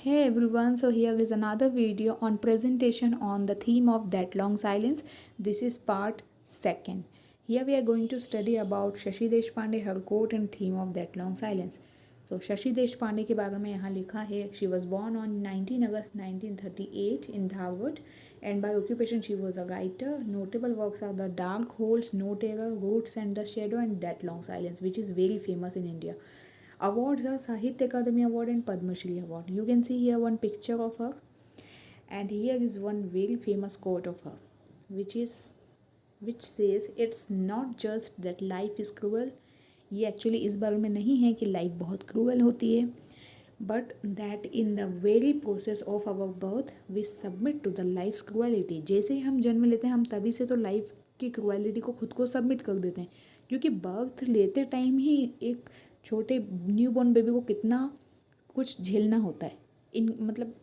Hey everyone, so here is another video on presentation on the theme of that long silence. This is part second. Here we are going to study about Shashi Deshpande, her quote and theme of that long silence. तो शशि देशपांडे के बारे में यहाँ लिखा है she was born on 19 August 1938 in Dharwad and by occupation she was a writer. Notable works are the dark holes, no terror, roots and the shadow and that long silence which is very famous in India. Awards are Sahitya Akademi Award and Padma Shri Award. You can see here one picture of her, and here is one very famous quote of her, which says it's not just that life is cruel. ये actually इस बारे में नहीं है कि life बहुत cruel होती है, but that in the very process of our birth we submit to the life's cruelty. जैसे ही हम जन्म लेते हैं हम तभी से तो लाइफ की क्रुअलिटी को खुद को सबमिट कर देते हैं, क्योंकि बर्थ लेते टाइम ही एक छोटे न्यू बॉर्न बेबी को कितना कुछ झेलना होता है. इन मतलब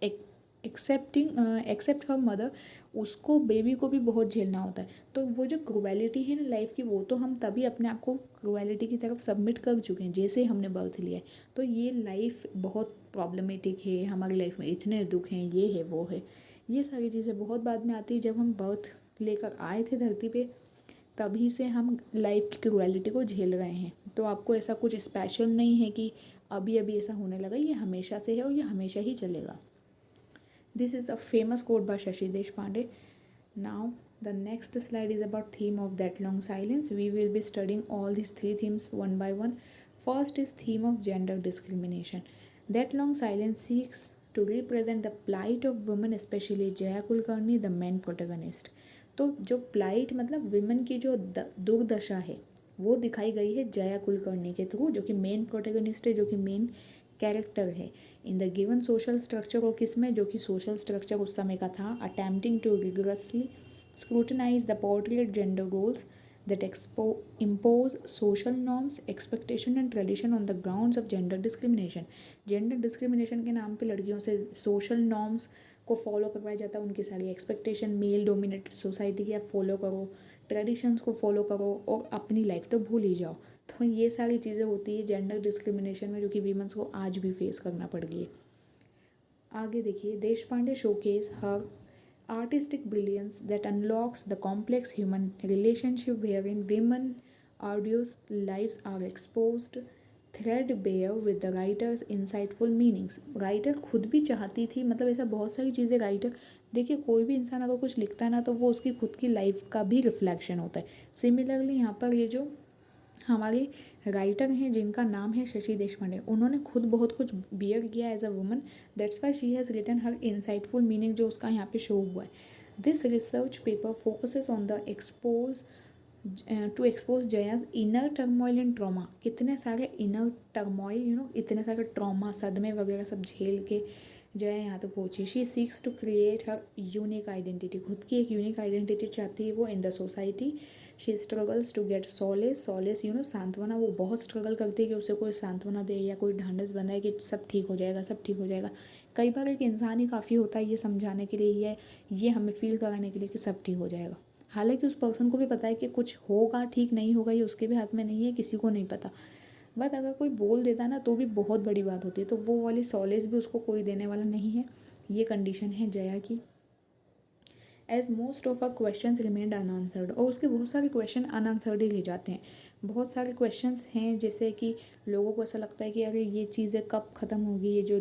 एक्सेप्ट हर मदर, उसको बेबी को भी बहुत झेलना होता है. तो वो जो क्रुएलिटी है ना लाइफ की, वो तो हम तभी अपने आप को क्रुएलिटी की तरफ सबमिट कर चुके हैं जैसे हमने बर्थ लिया है. तो ये लाइफ बहुत प्रॉब्लमेटिक है, हमारी लाइफ में इतने दुख हैं, ये है वो है, ये सारी चीज़ें बहुत बाद में आती है. जब हम बर्थ लेकर आए थे धरती पे तभी से हम लाइफ की क्रुएलिटी को झेल रहे हैं. तो आपको ऐसा कुछ स्पेशल नहीं है कि अभी अभी ऐसा होने लगा, ये हमेशा से है और ये हमेशा ही चलेगा. This is a famous quote by Shashi Deshpande. Now the next slide is about theme of that long silence. We will be studying all these three themes one by one. First is theme of gender discrimination. That long silence seeks to represent the plight of women, especially Jaya Kulkarni, the main protagonist. तो जो plight मतलब women की जो दुर्दशा है वो दिखाई गई है जया कुलकर्णी के थ्रू, जो कि मेन प्रोटेगनिस्ट है, जो कि मेन कैरेक्टर है in the given social structure. और किस में, जो कि सोशल स्ट्रक्चर उस समय का था, attempting to rigorously scrutinize the portrait gender goals that impose social norms, expectation and tradition on the grounds of gender discrimination. Gender discrimination के नाम पे लड़कियों से सोशल नॉर्म्स को फॉलो करवाया जाता है, उनकी सारी एक्सपेक्टेशन मेल डोमिनेटेड सोसाइटी की आप फॉलो करो, ट्रेडिशंस को फॉलो करो और अपनी लाइफ तो भूल ही जाओ. तो ये सारी चीज़ें होती है जेंडर डिस्क्रिमिनेशन में, जो कि वीमेंस को आज भी फेस करना पड़ रही है. आगे देखिए, Deshpande showcase her artistic brilliance that unlocks the complex human relationship wherein women arduous lives are exposed threadbare with the writer's insightful meanings. Writer खुद भी चाहती थी, मतलब ऐसा बहुत सारी चीज़ें राइटर, देखिए कोई भी इंसान अगर कुछ लिखता है ना तो वो उसकी खुद की लाइफ का भी रिफ्लेक्शन होता है. सिमिलरली यहाँ पर ये जो हमारे राइटर हैं जिनका नाम है शशि देशपांडे, उन्होंने खुद बहुत कुछ बियर किया as a woman. That's why she has written her insightful meaning, जो उसका यहाँ पे शो हुआ है. This research paper focuses on the to expose Jaya's inner turmoil and trauma. कितने सारे इनर टर्मोइल, इतने सारे ट्रॉमा, सदमे वगैरह सब झेल के जया यहाँ तक पहुँची. She seeks to create her unique identity. खुद की एक यूनिक आइडेंटिटी चाहती है वो in the society. She struggles to get solace. सांत्वना. वो बहुत स्ट्रगल करती है कि उसे कोई सांत्वना दे या कोई ढांढस बनाए कि सब ठीक हो जाएगा, सब ठीक हो जाएगा. कई बार एक इंसान ही काफ़ी होता है ये समझाने के लिए, ये हमें फील कराने के लिए कि सब ठीक हो जाएगा. हालांकि उस पर्सन को भी पता है कि कुछ होगा, ठीक नहीं होगा, ये उसके भी हाथ में नहीं है, किसी को नहीं पता. बट अगर कोई बोल देता ना तो भी बहुत बड़ी बात होती है. तो वो वाली सॉलेस भी उसको कोई देने वाला नहीं है. ये कंडीशन है जया की. As most of our question remained unanswered. और उसके बहुत सारे क्वेश्चन अनआंसर्ड ही रह जाते हैं. बहुत सारे क्वेश्चन हैं जैसे कि लोगों को ऐसा लगता है कि अरे ये चीज़ें कब ख़त्म होगी, ये जो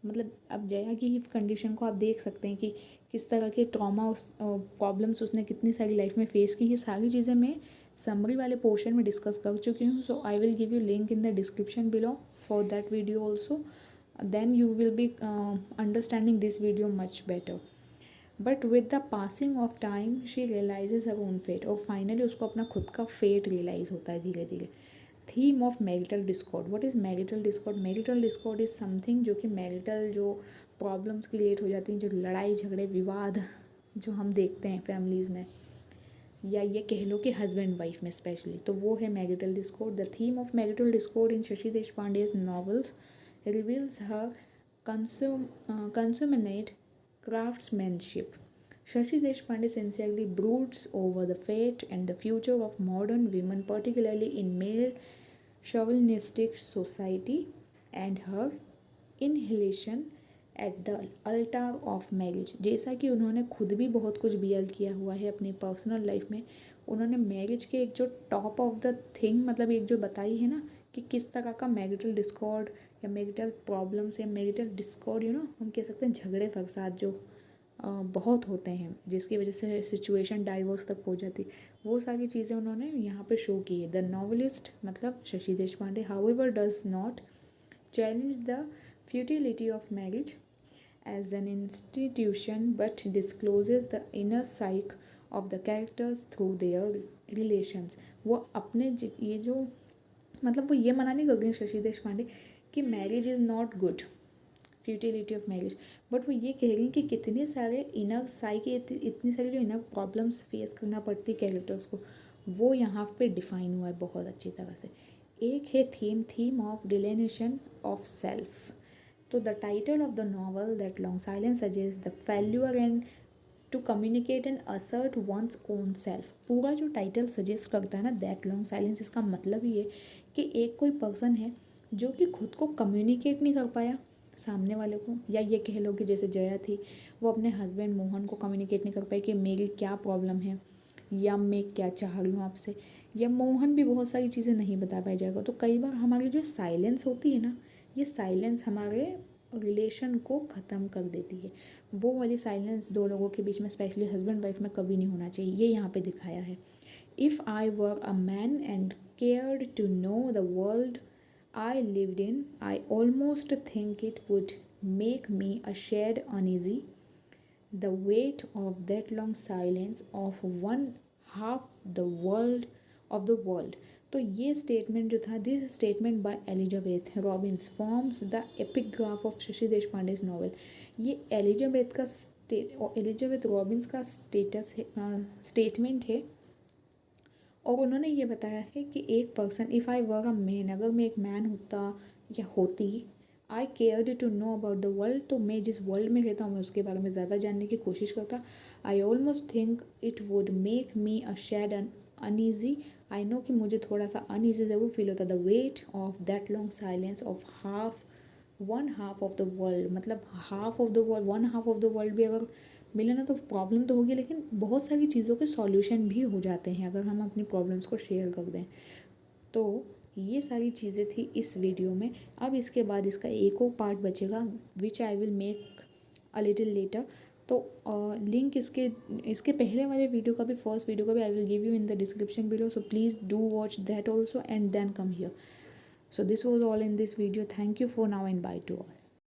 मतलब अब जया की ही कंडीशन को आप देख सकते हैं कि किस तरह के ट्रॉमा, उस प्रॉब्लम्स उसने कितनी सारी लाइफ में फेस की. ये सारी चीज़ें मैं समरी वाले पोर्शन में डिस्कस कर चुकी हूँ. So I will give you link in the description below for that video also. Then you will be understanding this video much better. But with the passing of time she realizes her own fate. और finally उसको अपना खुद का fate realise होता है धीरे धीरे. Theme of marital Discord. What is marital Discord? Marital Discord is something जो कि मैरिटल जो प्रॉब्लम्स क्रिएट हो जाती हैं, जो लड़ाई झगड़े विवाद जो हम देखते हैं फैमिलीज़ में, या ये कह लो कि हस्बैंड वाइफ में स्पेशली, तो वो है marital discord. The theme of marital discord in Shashi Deshpande's novels reveals her consummate craftsmanship. Shashi Deshpande sincerely broods over the fate and the future of modern women, particularly in male chauvinistic society, and her inhalation at the Alt of marriage. जैसा कि उन्होंने खुद भी बहुत कुछ bear किया हुआ है अपनी पर्सनल लाइफ में, उन्होंने मैरिज के एक जो टॉप ऑफ द थिंग मतलब एक जो बताई है ना कि किस तरह का मैरिटल डिस्कॉर्ड या मैरिटल प्रॉब्लम्स या मैरिटल डिस्कॉर्ड हम कह सकते हैं झगड़े फसाद जो बहुत होते हैं जिसकी वजह से सिचुएशन डाइवोर्स तक पहुंच जाती, वो सारी चीज़ें उन्होंने यहाँ पे शो की है। द नॉवलिस्ट मतलब Shashi Deshpande however does not challenge the futility of marriage as an institution but discloses the inner psyche of the characters through their relations। वो अपने ये जो मतलब वो ये मना नहीं कर रहे हैं शशि देशपांडे कि marriage is not good, futility of marriage, but वो ये कह रही हैं कि कितने सारे इनर साइकी इतनी सारी जो इनर प्रॉब्लम्स फेस करना पड़ती कैरेक्टर्स को, वो यहाँ पे डिफाइन हुआ है बहुत अच्छी तरह से। एक है theme of delineation of self. तो the title of the novel that long silence suggest the failure and to communicate and assert one's own self. पूरा जो टाइटल सजेस्ट करता है ना दैट लॉन्ग साइलेंस, इसका मतलब ये कि एक कोई पर्सन है जो कि खुद को कम्युनिकेट नहीं कर पाया सामने वाले को, या ये कह लो कि जैसे जया थी वो अपने हस्बैंड मोहन को कम्युनिकेट नहीं कर पाई कि मेरी क्या प्रॉब्लम है या मैं क्या चाह रही हूँ आपसे, या मोहन भी बहुत सारी चीज़ें नहीं बता पाया जाएगा। तो कई बार हमारी जो साइलेंस होती है ना, ये साइलेंस हमारे रिलेशन को ख़त्म कर देती है। वो वाली साइलेंस दो लोगों के बीच में स्पेशली हस्बैंड वाइफ में कभी नहीं होना चाहिए, ये यहाँ पे दिखाया है। If I were a man and cared to know the world I lived in, I almost think it would make me a shade uneasy. The weight of that long silence of one half the world of the world. तो ये statement जो था, this statement by Elizabeth Robins forms the epigraph of Shashi Deshpande's novel. ये एलिजाबेथ रॉबिन्स का statement है, और उन्होंने ये बताया है कि एक person, if I were a man, अगर मैं एक मैन होता या होती, I cared to know about the world, तो मैं जिस वर्ल्ड में रहता हूँ मैं उसके बारे में ज़्यादा जानने की कोशिश करता। I almost think it would make me a shade and uneasy. I know कि मुझे थोड़ा सा अनईजी ज़रूर फील होता। The weight of that long silence of one half of the world, मतलब half of the world, one half of the world भी अगर मिले ना तो प्रॉब्लम तो होगी, लेकिन बहुत सारी चीज़ों के सॉल्यूशन भी हो जाते हैं अगर हम अपनी प्रॉब्लम्स को शेयर कर दें। तो ये सारी चीज़ें थी इस वीडियो में। अब इसके बाद इसका एक और पार्ट बचेगा which I will make a little letter. तो लिंक इसके पहले वाले वीडियो का भी, फर्स्ट वीडियो का भी, I will give you in the description below, so please do watch that also and then come here. So this was all in this video. Thank you for now and bye to all.